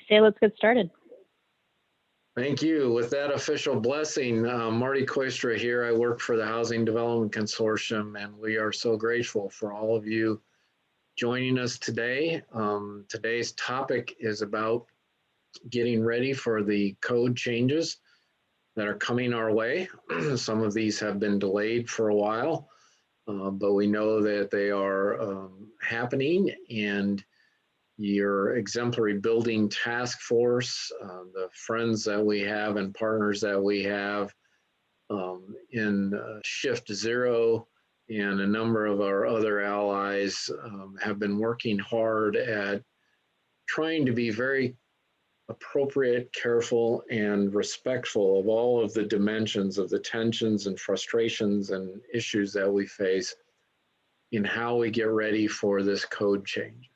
say let's get started. Thank you. With that official blessing, Marty Koistra here. I work for the Housing Development Consortium, and we are so grateful for all of you joining us today. Today's topic is about getting ready for the code changes that are coming our way. Some of these have been delayed for a while, but we know that they are happening, and your exemplary building task force, the friends that we have and partners that we have in Shift Zero and a number of our other allies have been working hard at trying to be very appropriate, careful, and respectful of all of the dimensions of the tensions and frustrations and issues that we face in how we get ready for this code change.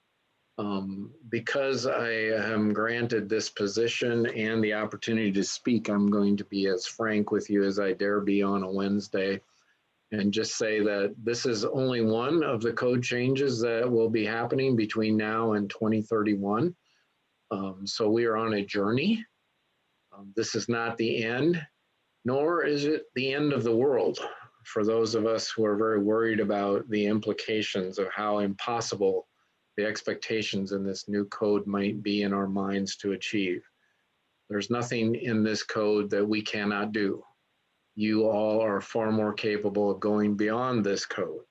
Because I am granted this position and the opportunity to speak, I'm going to be as frank with you as I dare be on a Wednesday and just say that this is only one of the code changes that will be happening between now and 2031. So we are on a journey. This is not the end, nor is it the end of the world for those of us who are very worried about the implications of how impossible the expectations in this new code might be in our minds to achieve. There's nothing in this code that we cannot do. You all are far more capable of going beyond this code.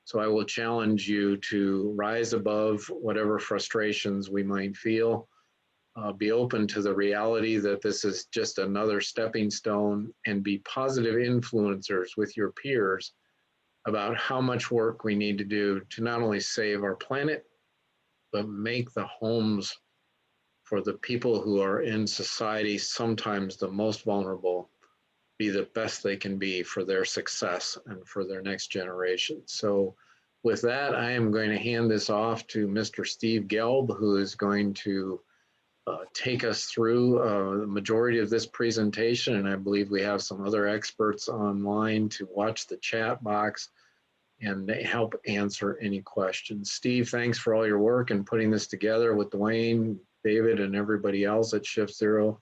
So I will challenge you to rise above whatever frustrations we might feel, be open to the reality that this is just another stepping stone, and be positive influencers with your peers about how much work we need to do to not only save our planet, but make the homes for the people who are in society, sometimes the most vulnerable, be the best they can be for their success and for their next generation. So with that, I am going to hand this off to Mr. Steve Gelb, who is going to take us through the majority of this presentation. And I believe we have some other experts online to watch the chat box and help answer any questions. Steve, thanks for all your work and putting this together with Dwayne, David, and everybody else at Shift Zero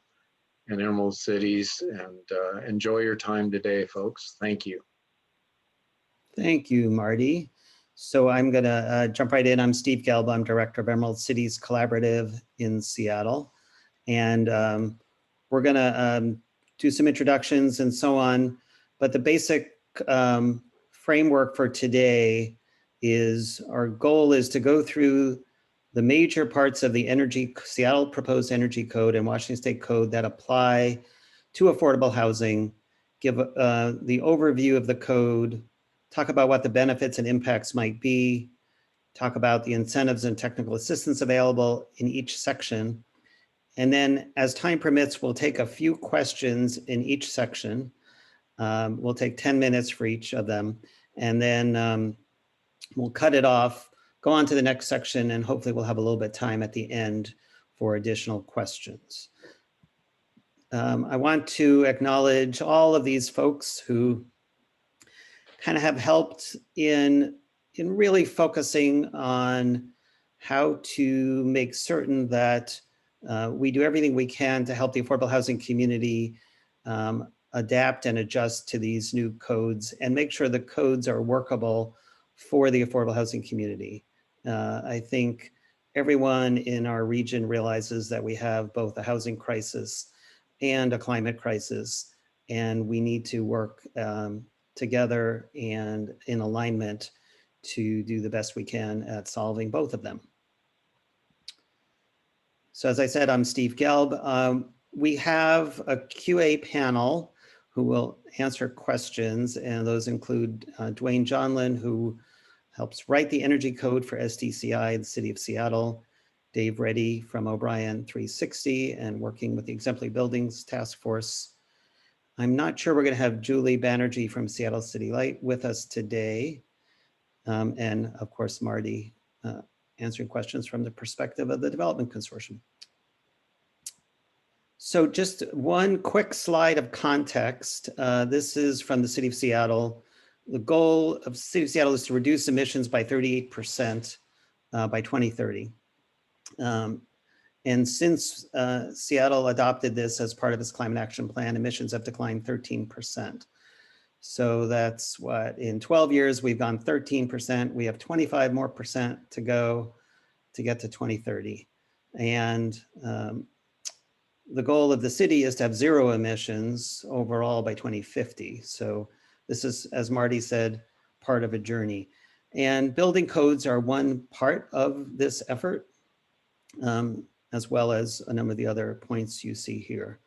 and Emerald Cities. And enjoy your time today, folks. Thank you. Thank you, Marty. So I'm going to jump right in. I'm Steve Gelb. I'm Director of Emerald Cities Collaborative in Seattle. And we're going to do some introductions and so on. But the basic framework for today is our goal is to go through the major parts of the Seattle Proposed Energy Code and Washington State Code that apply to affordable housing, give the overview of the code, talk about what the benefits and impacts might be, talk about the incentives and technical assistance available in each section. And then as time permits, we'll take a few questions in each section. We'll take 10 minutes for each of them. And then we'll cut it off, go on to the next section, and hopefully we'll have a little bit of time at the end for additional questions. I want to acknowledge all of these folks who kind of have helped in really focusing on how to make certain that we do everything we can to help the affordable housing community adapt and adjust to these new codes and make sure the codes are workable for the affordable housing community. I think everyone in our region realizes that we have both a housing crisis and a climate crisis, and we need to work together and in alignment to do the best we can at solving both of them. So as I said, I'm Steve Gelb. We have a QA panel who will answer questions, and those include Dwayne Johnlin, who helps write the energy code for SDCI, the City of Seattle, Dave Reddy from O'Brien 360, and working with the Exemplary Buildings Task Force. I'm not sure we're going to have Julie Banerjee from Seattle City Light with us today. And of course, Marty answering questions from the perspective of the Development Consortium. So just one quick slide of context. This is from the City of Seattle. The goal of the City of Seattle is to reduce emissions by 38% by 2030. And since Seattle adopted this as part of its climate action plan, emissions have declined 13%. So that's what, in 12 years, we've gone 13%. We have 25% more to go to get to 2030. And the goal of the city is to have zero emissions overall by 2050. So this is, as Marty said, part of a journey. And building codes are one part of this effort, as well as a number of the other points you see here.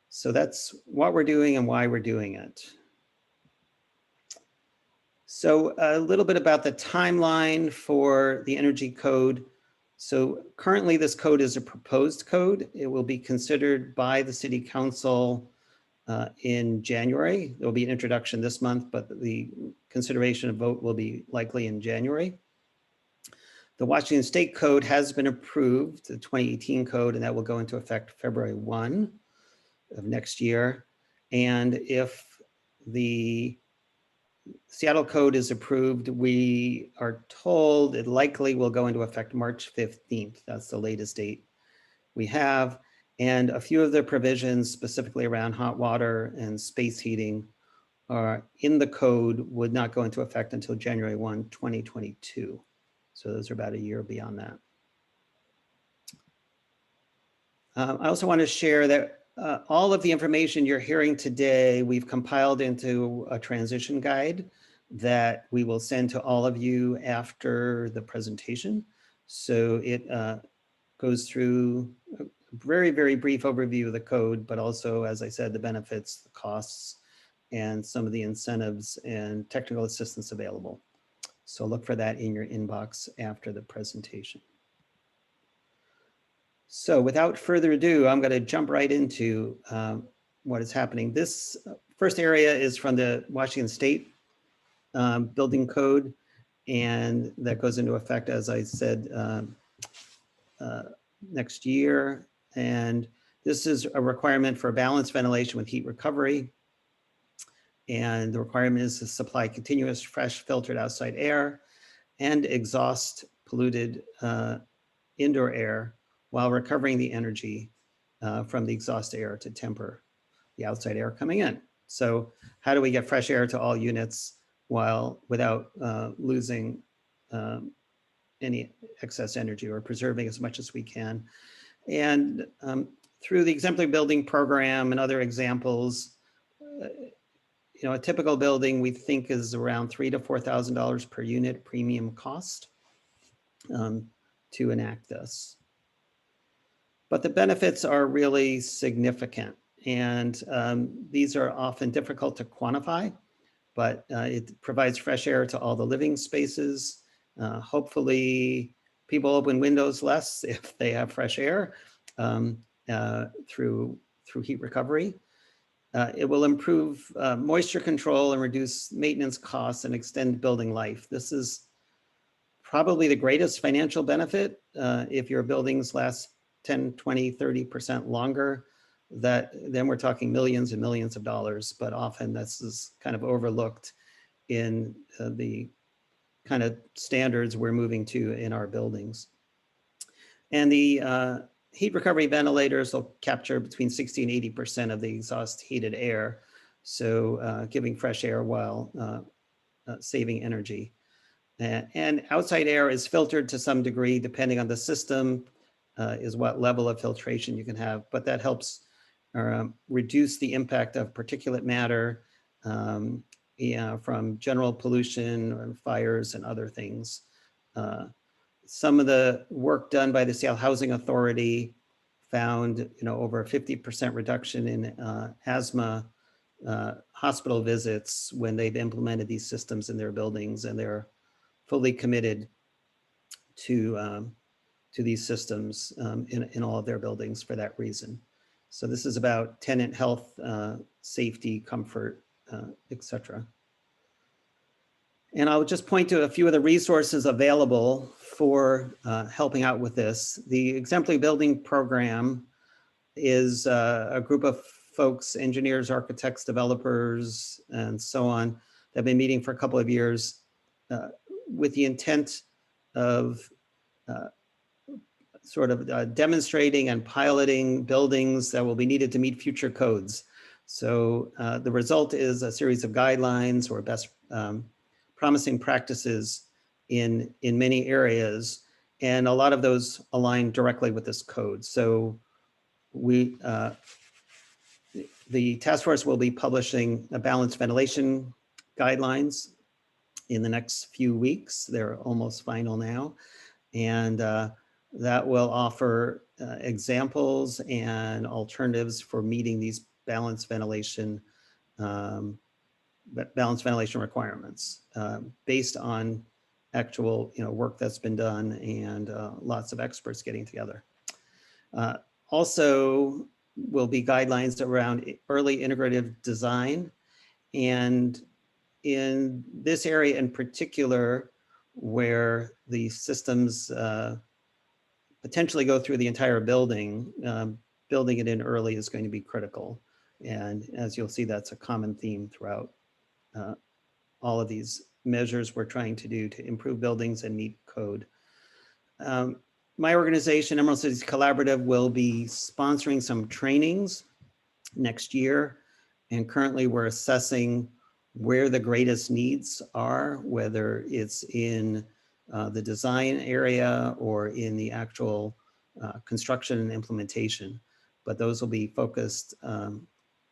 So that's what we're doing and why we're doing it. So a little bit about the timeline for the energy code. So currently this code is a proposed code. It will be considered by the city council in January. There'll be an introduction this month, but the consideration of vote will be likely in January. The Washington State Code has been approved, the 2018 code, and that will go into effect February 1 of next year. And if the Seattle Code is approved, we are told it likely will go into effect March 15th. That's the latest date we have. And a few of the provisions specifically around hot water and space heating are in the code would not go into effect until January 1, 2022. So those are about a year beyond that. I also want to share that all of the information you're hearing today, we've compiled into a transition guide that we will send to all of you after the presentation. So it goes through a very, very brief overview of the code, but also, as I said, the benefits, the costs, and some of the incentives and technical assistance available. So look for that in your inbox after the presentation. So without further ado, I'm going to jump right into what is happening. This first area is from the Washington State building code, and that goes into effect, as I said, next year. And this is a requirement for balanced ventilation with heat recovery. And the requirement is to supply continuous, fresh, filtered outside air and exhaust polluted indoor air while recovering the energy from the exhaust air to temper the outside air coming in. So how do we get fresh air to all units without losing any excess energy, or preserving as much as we can? And through the exemplary building program and other examples, a typical building we think is around $3,000 to $4,000 per unit premium cost to enact this. But the benefits are really significant, and these are often difficult to quantify, but it provides fresh air to all the living spaces. Hopefully people open windows less if they have fresh air through heat recovery. It will improve moisture control and reduce maintenance costs and extend building life. This is probably the greatest financial benefit. If your buildings last 10, 20, 30% longer, then we're talking millions and millions of dollars, but often this is kind of overlooked in the kind of standards we're moving to in our buildings. And the heat recovery ventilators will capture between 60 and 80% of the exhaust heated air, so giving fresh air while saving energy. And outside air is filtered to some degree, depending on the system, is what level of filtration you can have, but that helps reduce the impact of particulate matter from general pollution and fires and other things. Some of the work done by the Seattle Housing Authority found over a 50% reduction in asthma hospital visits when they've implemented these systems in their buildings, and they're fully committed to these systems in all of their buildings for that reason. So this is about tenant health, safety, comfort, etc. And I'll just point to a few of the resources available for helping out with this. The Exemplary Building Program is a group of folks, engineers, architects, developers, and so on, that have been meeting for a couple of years with the intent of sort of demonstrating and piloting buildings that will be needed to meet future codes. So the result is a series of guidelines or best promising practices in many areas. And a lot of those align directly with this code. So the task force will be publishing a balanced ventilation guidelines in the next few weeks. They're almost final now. And that will offer examples and alternatives for meeting these balanced ventilation requirements based on actual work that's been done and lots of experts getting together. Also will be guidelines around early integrative design. And in this area in particular, where the systems potentially go through the entire building, building it in early is going to be critical. And as you'll see, that's a common theme throughout all of these measures we're trying to do to improve buildings and meet code. My organization, Emerald Cities Collaborative, will be sponsoring some trainings next year. And currently we're assessing where the greatest needs are, whether it's in the design area or in the actual construction and implementation. But those will be focused,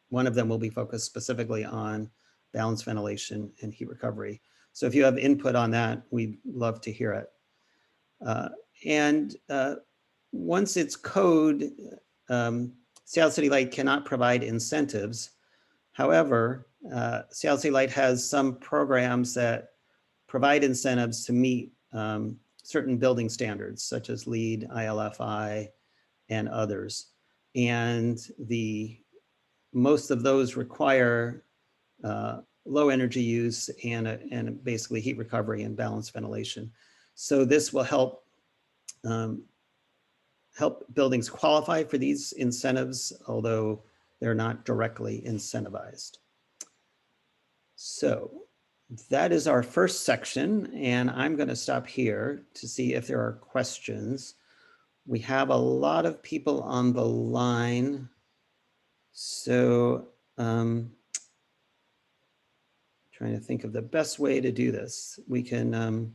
one of them will be focused specifically on balanced ventilation and heat recovery. So if you have input on that, we'd love to hear it. Once it's code, Seattle City Light cannot provide incentives. However, Seattle City Light has some programs that provide incentives to meet certain building standards, such as LEED, ILFI, and others. And most of those require low energy use and basically heat recovery and balanced ventilation. So this will help buildings qualify for these incentives, although they're not directly incentivized. So that is our first section, and I'm going to stop here to see if there are questions. We have a lot of people on the line, so trying to think of the best way to do this. We can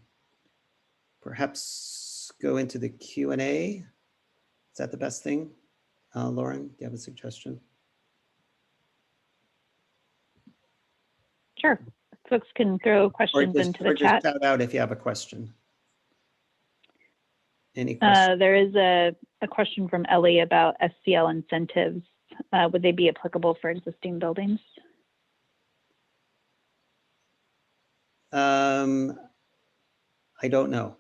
perhaps go into the Q&A. Is that the best thing? Lauren, do you have a suggestion? Sure. Folks can throw questions into the chat. Just shout out if you have a question. Any questions? There is a question from Ellie about SCL incentives. Would they be applicable for existing buildings? I don't know.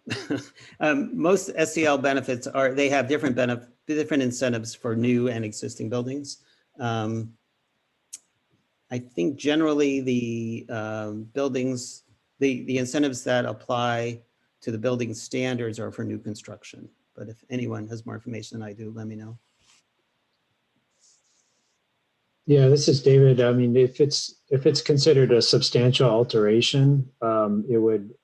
Most SCL benefits they have different incentives for new and existing buildings. I think generally the buildings, the incentives that apply to the building standards are for new construction. But if anyone has more information than I do, let me know. Yeah, this is David. I mean, if it's considered a substantial alteration, it would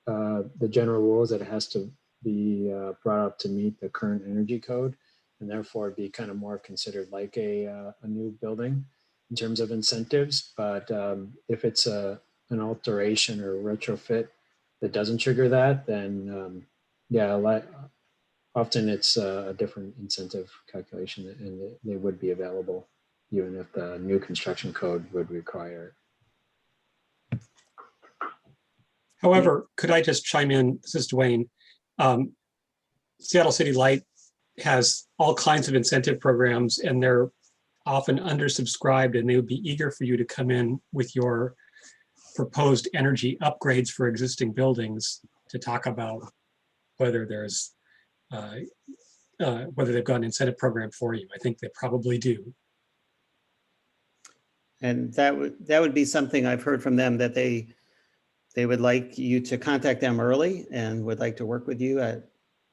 the general rule is that it has to be brought up to meet the current energy code, and therefore be kind of more considered like a new building in terms of incentives. But if it's an alteration or retrofit that doesn't trigger that, then yeah, often it's a different incentive calculation, and they would be available even if the new construction code would require it. However, could I just chime in? This is Dwayne. Seattle City Light has all kinds of incentive programs, and they're often undersubscribed, and they would be eager for you to come in with your proposed energy upgrades for existing buildings to talk about whether there's whether they've got an incentive program for you. I think they probably do. And that would be something I've heard from them, that they would like you to contact them early and would like to work with you at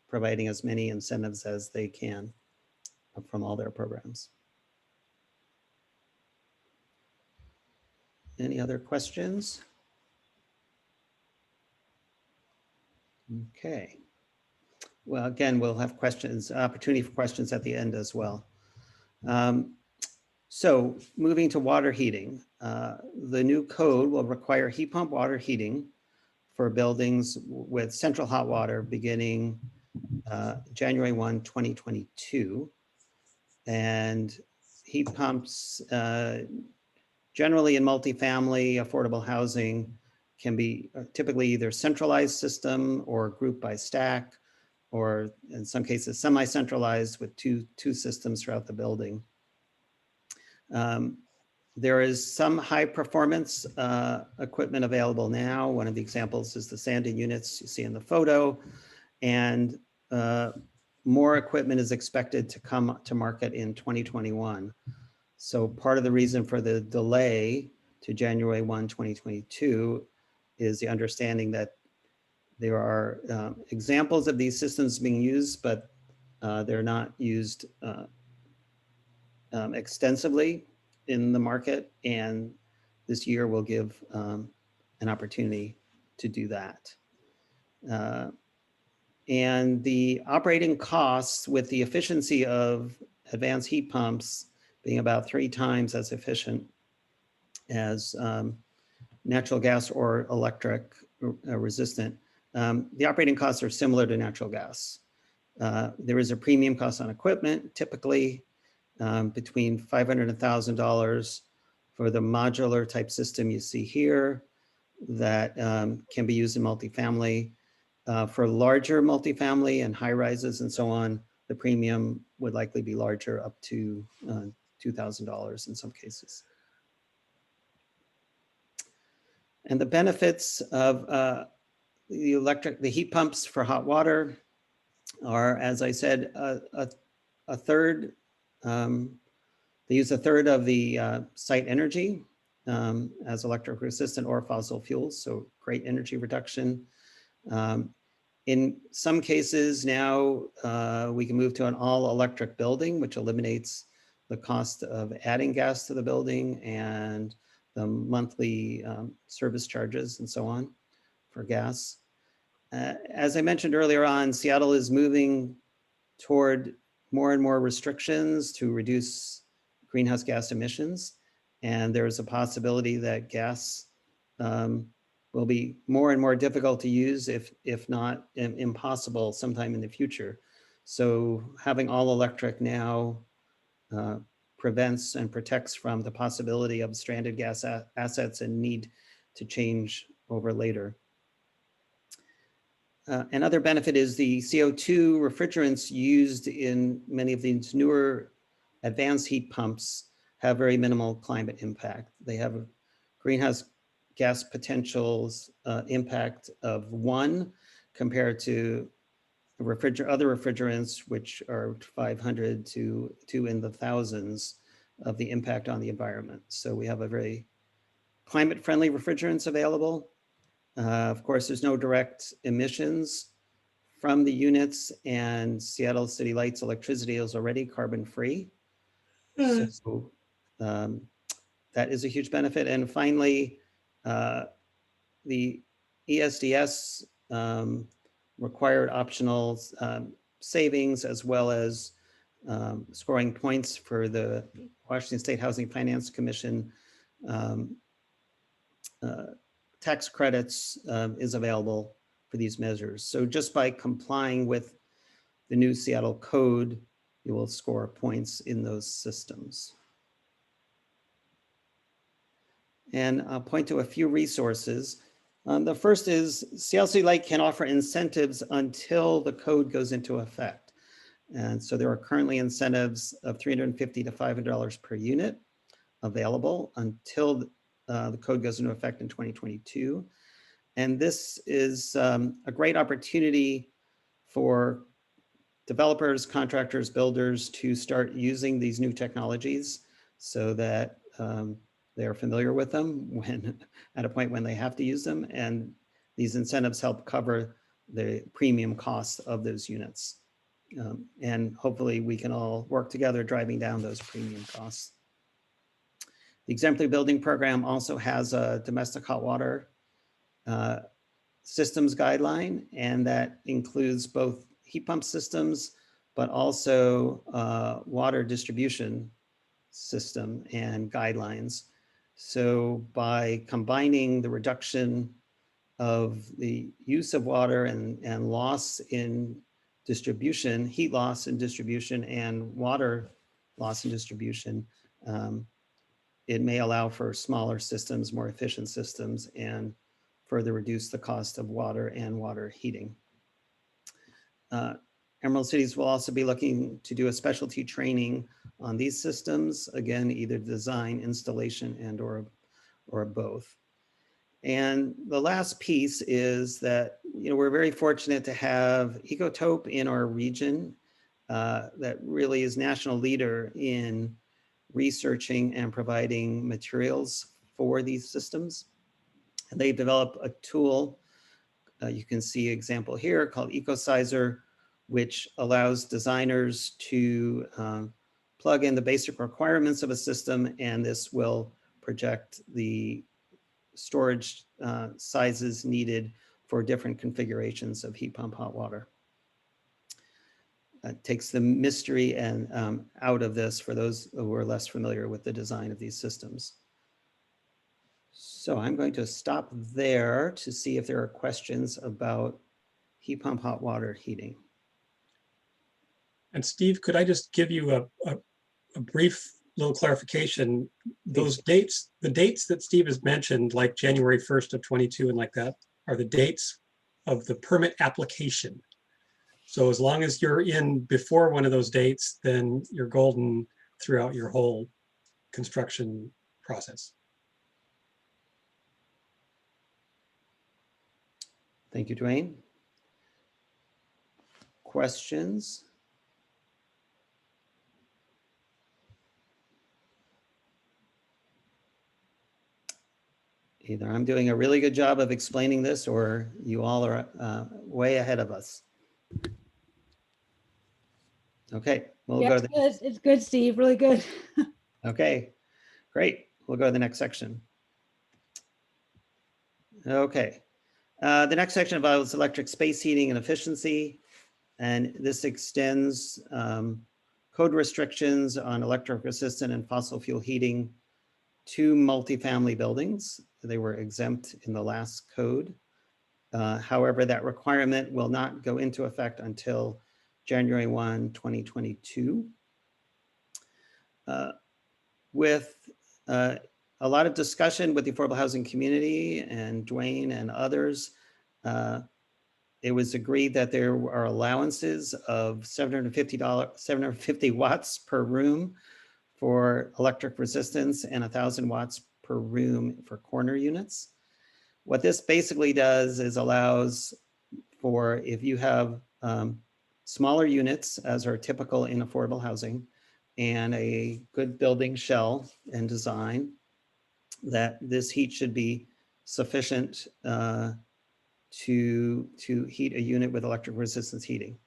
providing as many incentives as they can from all their programs. Any other questions? Okay. well, again, we'll have questions, opportunity for questions at the end as well. So moving to water heating, the new code will require heat pump water heating for buildings with central hot water beginning January 1, 2022. And heat pumps generally in multifamily affordable housing can be typically either centralized system or grouped by stack, or in some cases semi-centralized with two systems throughout the building. There is some high performance equipment available now. One of the examples is the Sandin units you see in the photo, and more equipment is expected to come to market in 2021. So part of the reason for the delay to January 1, 2022 is the understanding that there are examples of these systems being used, but they're not used extensively in the market, and this year will give an opportunity to do that. And the operating costs with the efficiency of advanced heat pumps being about 3 times as efficient as natural gas or electric resistant, the operating costs are similar to natural gas. There is a premium cost on equipment, typically between $500 and $1,000 for the modular type system you see here that can be used in multifamily. For larger multifamily and high rises and so on, the premium would likely be larger, up to $2,000 in some cases. And the benefits of the heat pumps for hot water are, as I said, a third. They use a third of the site energy as electric resistant or fossil fuels, so great energy reduction. In some cases now, we can move to an all electric building, which eliminates the cost of adding gas to the building and the monthly service charges and so on for gas. As I mentioned earlier on, Seattle is moving toward more and more restrictions to reduce greenhouse gas emissions. And there's a possibility that gas will be more and more difficult to use, if not impossible sometime in the future. So having all electric now prevents and protects from the possibility of stranded gas assets and need to change over later. Another benefit is the CO2 refrigerants used in many of these newer advanced heat pumps have very minimal climate impact. They have a greenhouse gas potentials impact of 1 compared to other refrigerants, which are 500 to in the thousands of the impact on the environment. So we have a very climate-friendly refrigerants available. Of course, there's no direct emissions from the units, and Seattle City Lights electricity is already carbon-free. So that is a huge benefit. And finally, the ESDS required optional savings, as well as scoring points for the Washington State Housing Finance Commission tax credits is available for these measures. So just by complying with the new Seattle code, you will score points in those systems. And I'll point to a few resources. The first is Seattle City Light can offer incentives until the code goes into effect. And so there are currently incentives of $350 to $500 per unit available until the code goes into effect in 2022. And this is a great opportunity for developers, contractors, builders to start using these new technologies so that they're familiar with them when at a point when they have to use them. And these incentives help cover the premium cost of those units. And hopefully we can all work together driving down those premium costs. The exemplary building program also has a domestic hot water systems guideline, and that includes both heat pump systems, but also water distribution system and guidelines. So by combining the reduction of the use of water and loss in distribution, heat loss in distribution and water loss in distribution, it may allow for smaller systems, more efficient systems, and further reduce the cost of water and water heating. Emerald Cities will also be looking to do a specialty training on these systems, again, either design, installation, and or both. And the last piece is that, you know, we're very fortunate to have Ecotope in our region that really is national leader in researching and providing materials for these systems. And they developed a tool, you can see example here, called EcoSizer, which allows designers to plug in the basic requirements of a system, and this will project the storage sizes needed for different configurations of heat pump hot water. Takes the mystery and out of this for those who are less familiar with the design of these systems. So I'm going to stop there to see if there are questions about heat pump hot water heating. And Steve, could I just give you a brief little clarification? Those dates, the dates that Steve has mentioned, like January 1st of 22 and like that, are the dates of the permit application. So as long as you're in before one of those dates, then you're golden throughout your whole construction process. Thank you, Dwayne. Questions? Either I'm doing a really good job of explaining this or you all are way ahead of us. Okay, we'll go to the, It's good, Steve, really good. okay, great. We'll go to the next section. Okay, the next section involves electric space heating and efficiency. And this extends code restrictions on electric resistant and fossil fuel heating to multifamily buildings. They were exempt in the last code. However, that requirement will not go into effect until January 1, 2022. With a lot of discussion with the affordable housing community and Dwayne and others, it was agreed that there are allowances of $750 watts per room for electric resistance and 1,000 watts per room for corner units. What this basically does is allows for, if you have smaller units, as are typical in affordable housing, and a good building shell and design, that this heat should be sufficient to heat a unit with electric resistance heating,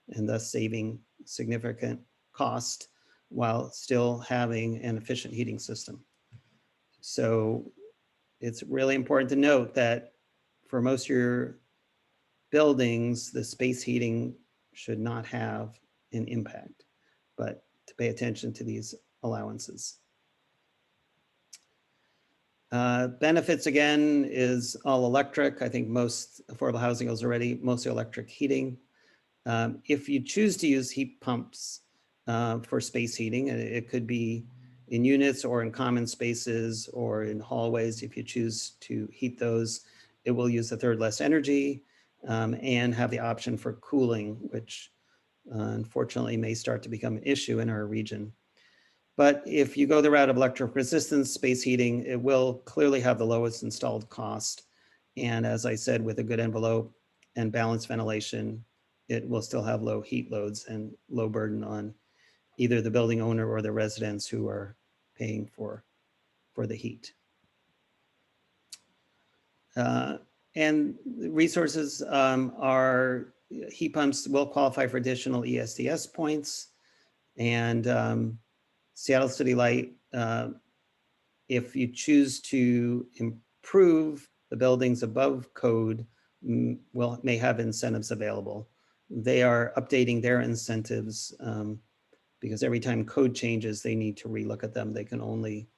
and thus saving significant cost while still having an efficient heating system. So it's really important to note that for most of your buildings, the space heating should not have an impact, but to pay attention to these allowances. Benefits, again, is all electric. I think most affordable housing is already mostly electric heating. If you choose to use heat pumps for space heating, it could be in units or in common spaces or in hallways. If you choose to heat those, it will use a third less energy and have the option for cooling, which unfortunately may start to become an issue in our region. But if you go the route of electric resistance space heating, it will clearly have the lowest installed cost. And as I said, with a good envelope and balanced ventilation, it will still have low heat loads and low burden on either the building owner or the residents who are paying for the heat. And resources are, heat pumps will qualify for additional ESDS points. And Seattle City Light, if you choose to improve the buildings above code, may have incentives available they are updating their incentives because every time code changes, they need to relook at them. They can only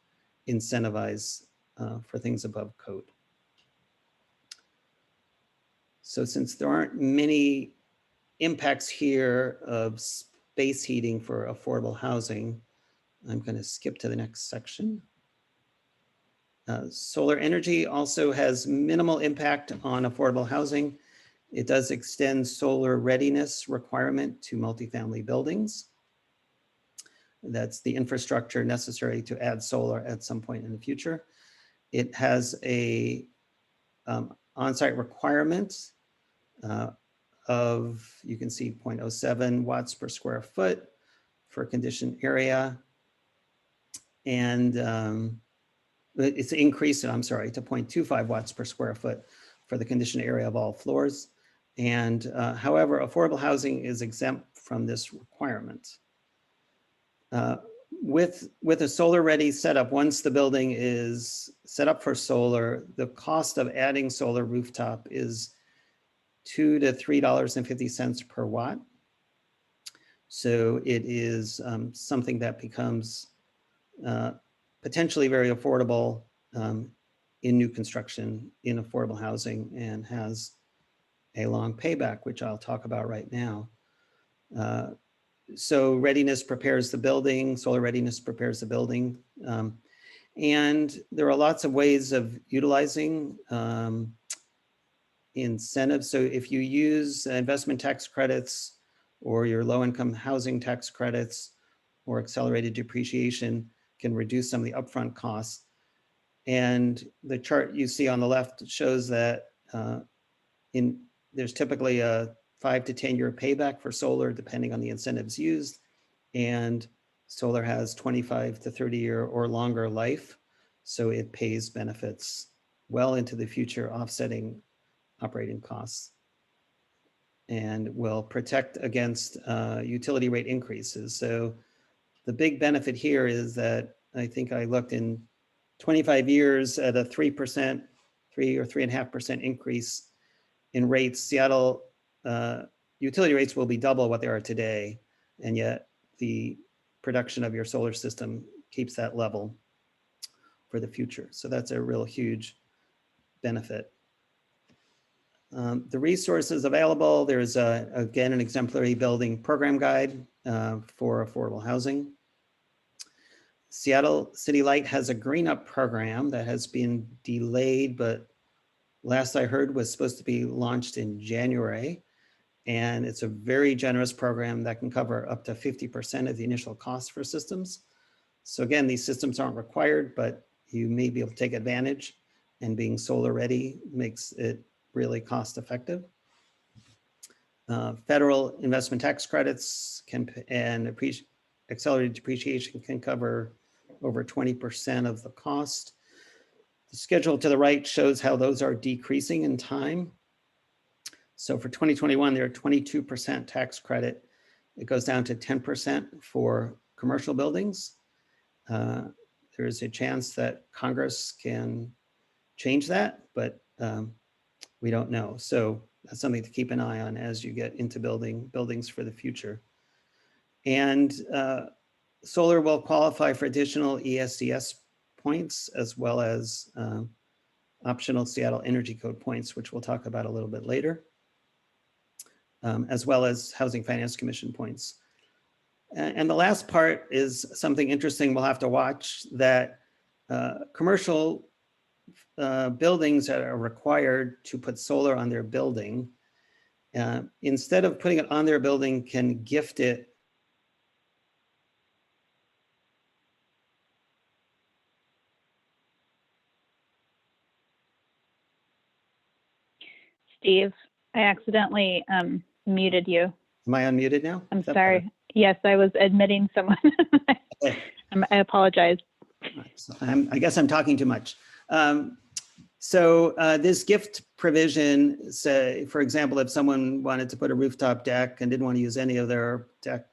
incentivize for things above code. So since there aren't many impacts here of space heating for affordable housing, I'm going to skip to the next section. Solar energy also has minimal impact on affordable housing. It does extend solar readiness requirement to multifamily buildings. That's the infrastructure necessary to add solar at some point in the future. It has a on-site requirement of, you can see 0.07 watts per square foot for conditioned area. And it's increased, I'm sorry, to 0.25 watts per square foot for the conditioned area of all floors. And however, affordable housing is exempt from this requirement. With a solar ready setup, once the building is set up for solar, the cost of adding solar rooftop is $2 to $3.50 per watt. So it is something that becomes potentially very affordable in new construction in affordable housing and has a long payback, which I'll talk about right now. So readiness prepares the building, solar readiness prepares the building. And there are lots of ways of utilizing incentives. So if you use investment tax credits or your low-income housing tax credits or accelerated depreciation can reduce some of the upfront costs. And the chart you see on the left shows that there's typically a 5 to 10 year payback for solar, depending on the incentives used. And solar has 25 to 30 year or longer life. So it pays benefits well into the future, offsetting operating costs, and will protect against utility rate increases. So the big benefit here is that I think I looked in 25 years at a 3%, 3 or 3.5% increase in rates. Seattle utility rates will be double what they are today, and yet the production of your solar system keeps that level for the future. So that's a real huge benefit. The resources available, there's again an exemplary building program guide for affordable housing. Seattle City Light has a green up program that has been delayed, but last I heard was supposed to be launched in January. And it's a very generous program that can cover up to 50% of the initial cost for systems. So again, these systems aren't required, but you may be able to take advantage, and being solar ready makes it really cost effective. Federal investment tax credits and accelerated depreciation can cover over 20% of the cost. The schedule to the right shows how those are decreasing in time. So for 2021, they're 22% tax credit. It goes down to 10% for commercial buildings. There is a chance that Congress can change that, but we don't know. So that's something to keep an eye on as you get into building buildings for the future. And solar will qualify for additional ESDS points, as well as optional Seattle Energy Code points, which we'll talk about a little bit later, as well as Housing Finance Commission points. And the last part is something interesting we'll have to watch, that commercial buildings that are required to put solar on their building, instead of putting it on their building, can gift it. Steve, I accidentally muted you. Am I unmuted now? I'm sorry. Better? Yes, I was admitting someone. Okay. I apologize. So I guess I'm talking too much. So this gift provision, say, for example, if someone wanted to put a rooftop deck and didn't want to use any of their deck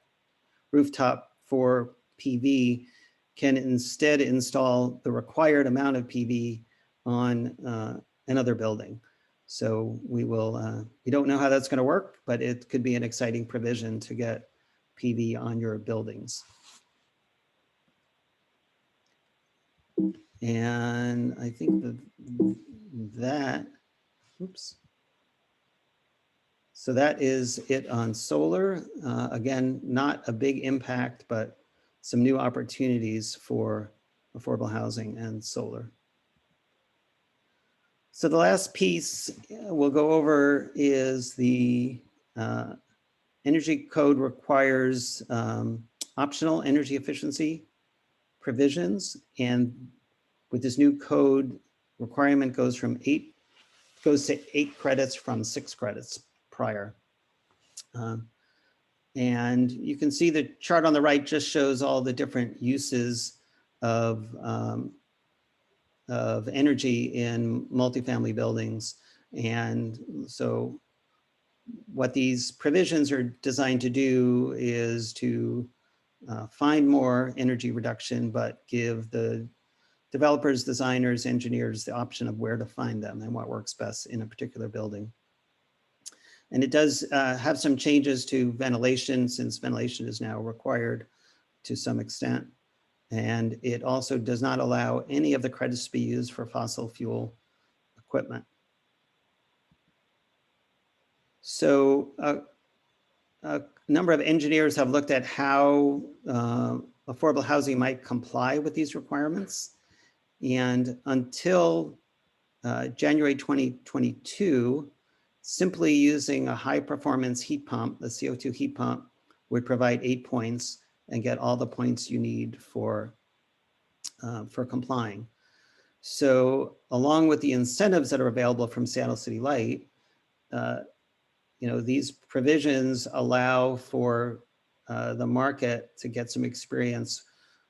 rooftop for PV, can instead install the required amount of PV on another building. So we don't know how that's going to work, but it could be an exciting provision to get PV on your buildings. And I think oops. So that is it on solar. Again, not a big impact, but some new opportunities for affordable housing and solar. So the last piece we'll go over is the energy code requires optional energy efficiency provisions. And with this new code, requirement goes to 8 credits from 6 credits prior. And you can see the chart on the right just shows all the different uses of energy in multifamily buildings. And so what these provisions are designed to do is to find more energy reduction, but give the developers, designers, engineers the option of where to find them and what works best in a particular building. And it does have some changes to ventilation, since ventilation is now required to some extent. And it also does not allow any of the credits to be used for fossil fuel equipment. So a number of engineers have looked at how affordable housing might comply with these requirements. And until January 2022, simply using a high performance heat pump, the CO2 heat pump, would provide 8 points and get all the points you need for complying. So along with the incentives that are available from Seattle City Light, these provisions allow for the market to get some experience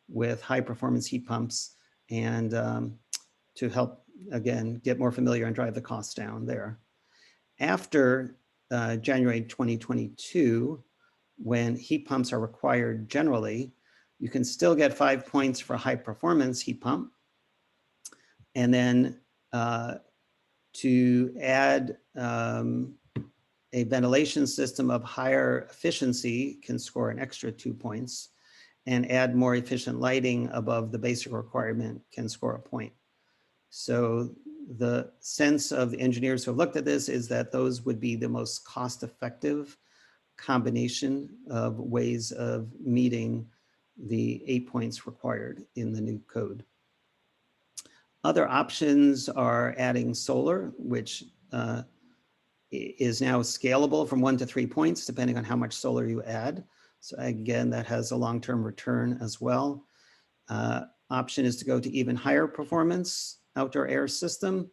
with high performance heat pumps and to help, again, get more familiar and drive the costs down there. After January 2022, when heat pumps are required generally, you can still get 5 points for high performance heat pump. And then to add a ventilation system of higher efficiency can score an extra 2 points, and add more efficient lighting above the basic requirement can score a point. So the sense of the engineers who have looked at this is that those would be the most cost-effective combination of ways of meeting the 8 points required in the new code. Other options are adding solar, which is now scalable from 1 to 3 points, depending on how much solar you add. So again, that has a long-term return as well. Option is to go to even higher performance outdoor air system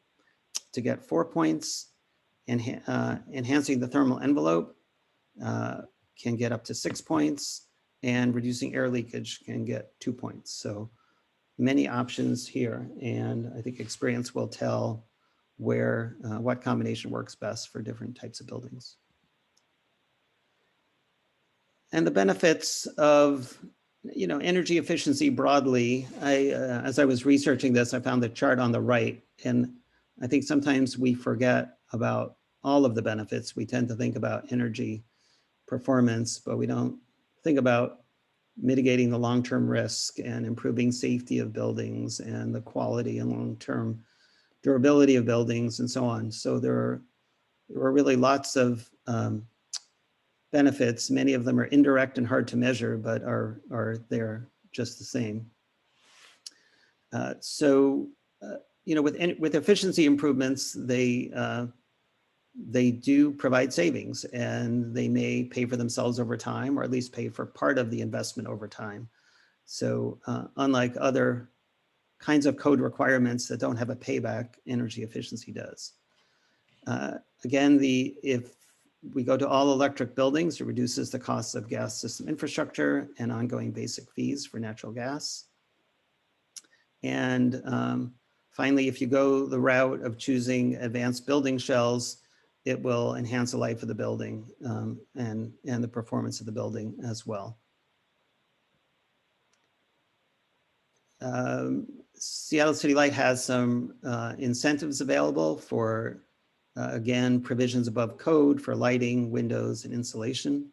to get 4 points. And enhancing the thermal envelope can get up to 6 points, and reducing air leakage can get 2 points. So many options here, and I think experience will tell where what combination works best for different types of buildings. And the benefits of energy efficiency broadly, as I was researching this, I found the chart on the right, and I think sometimes we forget about all of the benefits. We tend to think about energy performance, but we don't think about mitigating the long-term risk and improving safety of buildings and the quality and long-term durability of buildings and so on. So there are really lots of benefits. Many of them are indirect and hard to measure, but are there just the same. With efficiency improvements, they do provide savings, and they may pay for themselves over time, or at least pay for part of the investment over time. So unlike other kinds of code requirements that don't have a payback, energy efficiency does. Again, if we go to all electric buildings, it reduces the cost of gas system infrastructure and ongoing basic fees for natural gas. And finally, if you go the route of choosing advanced building shells, it will enhance the life of the building and the performance of the building as well. Seattle City Light has some incentives available for again, provisions above code for lighting, windows, and insulation.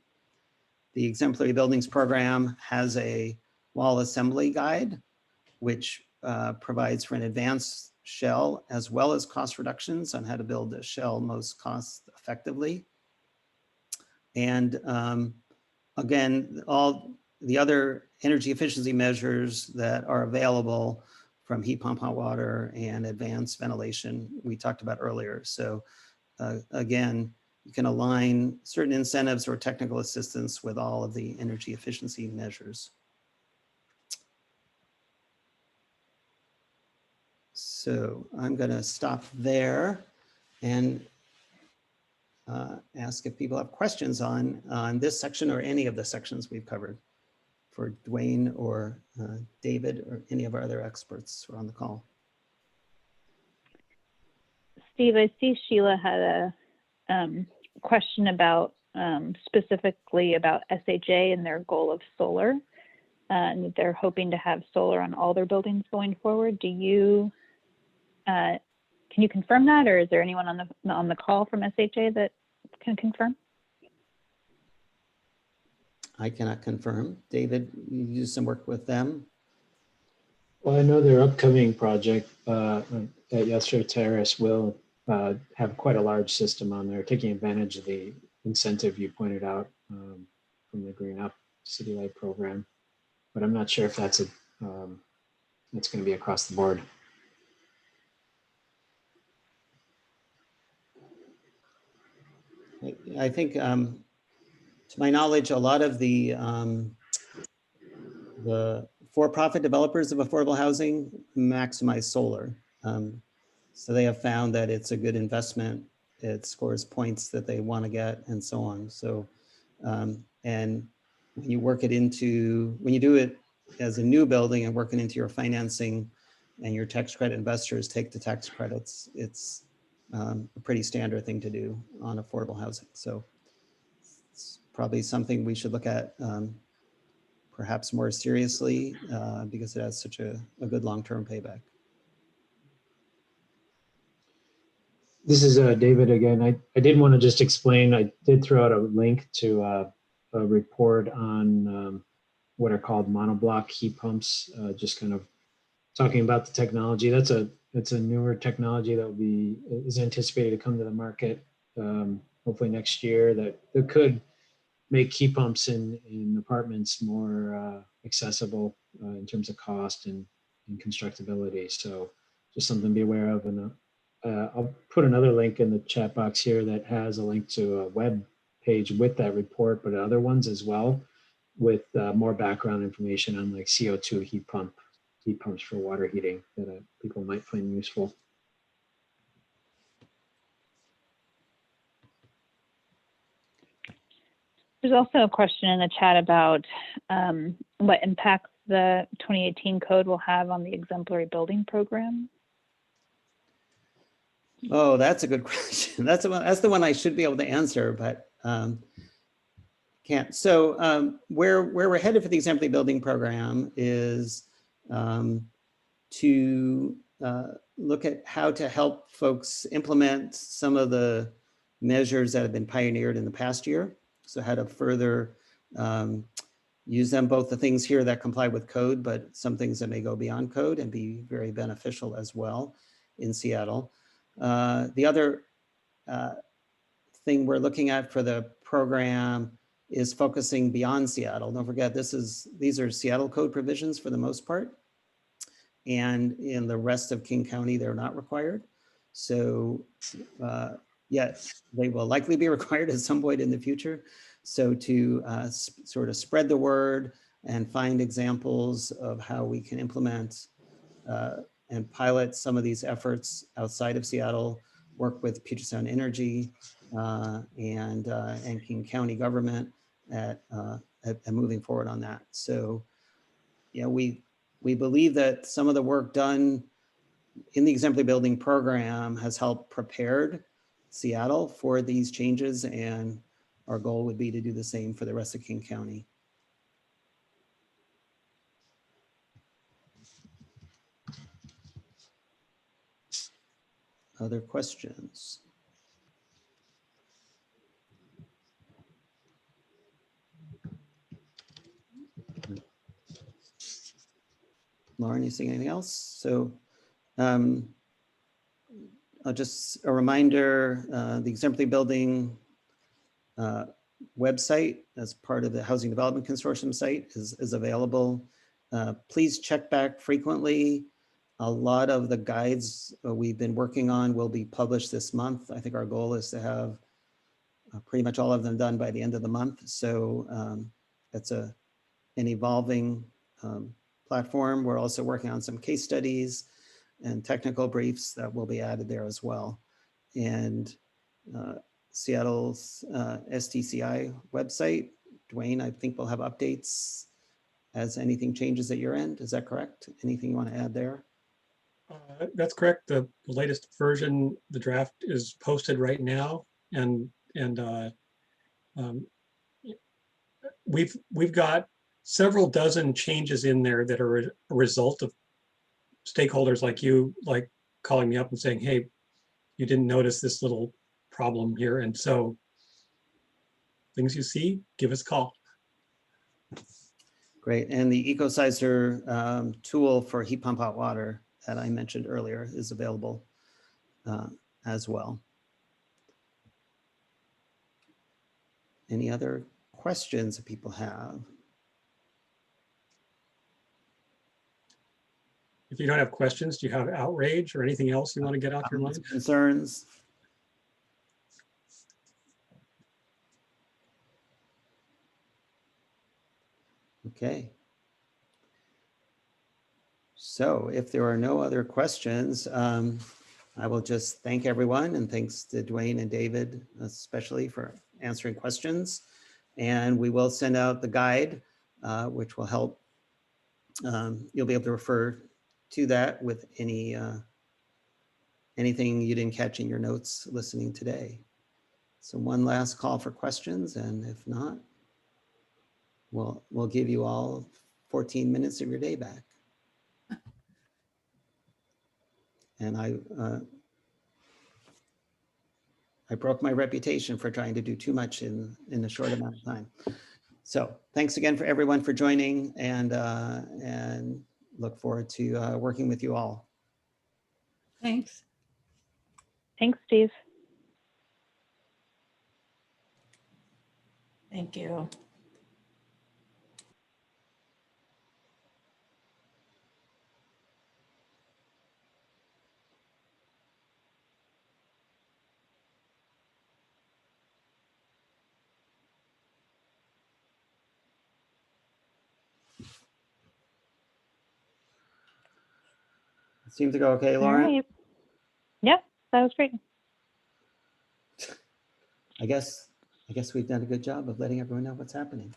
The exemplary buildings program has a wall assembly guide, which provides for an advanced shell as well as cost reductions on how to build a shell most cost effectively. And again, all the other energy efficiency measures that are available from heat pump hot water and advanced ventilation we talked about earlier. So again, you can align certain incentives or technical assistance with all of the energy efficiency measures. So I'm going to stop there and ask if people have questions on this section or any of the sections we've covered for Dwayne or David or any of our other experts who are on the call. Steve, I see Sheila had a question about specifically about SHA and their goal of solar, and that they're hoping to have solar on all their buildings going forward. Do you, can you confirm that, or is there anyone on the call from SHA that can confirm? I cannot confirm. David, you do some work with them. Well, I know their upcoming project at Yester Terrace will have quite a large system on there, taking advantage of the incentive you pointed out from the Green Up City Light program. But I'm not sure if that's that's going to be across the board. I think, to my knowledge, a lot of the for-profit developers of affordable housing maximize solar. So they have found that it's a good investment. It scores points that they want to get and so on. So, and when you work it into, when you do it as a new building and work it into your financing and your tax credit investors take the tax credits, it's a pretty standard thing to do on affordable housing. So it's probably something we should look at perhaps more seriously because it has such a good long-term payback. This is David again. I did want to just explain, I did throw out a link to a report on what are called monoblock heat pumps, just kind of talking about the technology. That's a newer technology that is anticipated to come to the market hopefully next year that could make heat pumps in apartments more accessible in terms of cost and constructability. So just something to be aware of. And I'll put another link in the chat box here that has a link to a web page with that report, but other ones as well with more background information on like CO2 heat pumps for water heating that people might find useful. There's also a question in the chat about what impacts the 2018 code will have on the exemplary building program. Oh, that's a good question. That's the one I should be able to answer, but can't. So where we're headed for the exemplary building program is to look at how to help folks implement some of the measures that have been pioneered in the past year. So how to further use them, both the things here that comply with code, but some things that may go beyond code and be very beneficial as well in Seattle. The other thing we're looking at for the program is focusing beyond Seattle. Don't forget, these are Seattle code provisions for the most part. And in the rest of King County, they're not required. So yes, they will likely be required at some point in the future. So to sort of spread the word and find examples of how we can implement and pilot some of these efforts outside of Seattle, work with Puget Sound Energy and King County government at moving forward on that. So, yeah, we believe that some of the work done in the exemplary building program has helped prepared Seattle for these changes, and our goal would be to do the same for the rest of King County. Other questions? Lauren, you seeing anything else? So just a reminder, the Exemplary Building website as part of the Housing Development Consortium site is available. Please check back frequently. A lot of the guides we've been working on will be published this month. I think our goal is to have pretty much all of them done by the end of the month. So it's an evolving platform. We're also working on some case studies and technical briefs that will be added there as well. And Seattle's STCI website, Dwayne, I think we'll have updates as anything changes at your end. Is that correct? Anything you want to add there? That's correct. The latest version, the draft is posted right now, and we've got several dozen changes in there that are a result of stakeholders like you, like calling me up and saying, hey, you didn't notice this little problem here. And so things you see, give us a call. Great. And the EcoSizer tool for heat pump hot water that I mentioned earlier is available as well. Any other questions that people have? If you don't have questions, do you have outrage or anything else you want to get off your mind? Concerns? Okay. So if there are no other questions, I will just thank everyone, and thanks to Dwayne and David, especially for answering questions. And we will send out the guide, which will help. You'll be able to refer to that with anything you didn't catch in your notes listening today. So one last call for questions, and if not, we'll give you all 14 minutes of your day back. And I broke my reputation for trying to do too much in a short amount of time. So thanks again for everyone for joining, and look forward to working with you all. Thanks. Thanks, Steve. Thank you. It seemed to go okay, All Lauren. right. Yep, that was great. I guess we've done a good job of letting everyone know what's happening.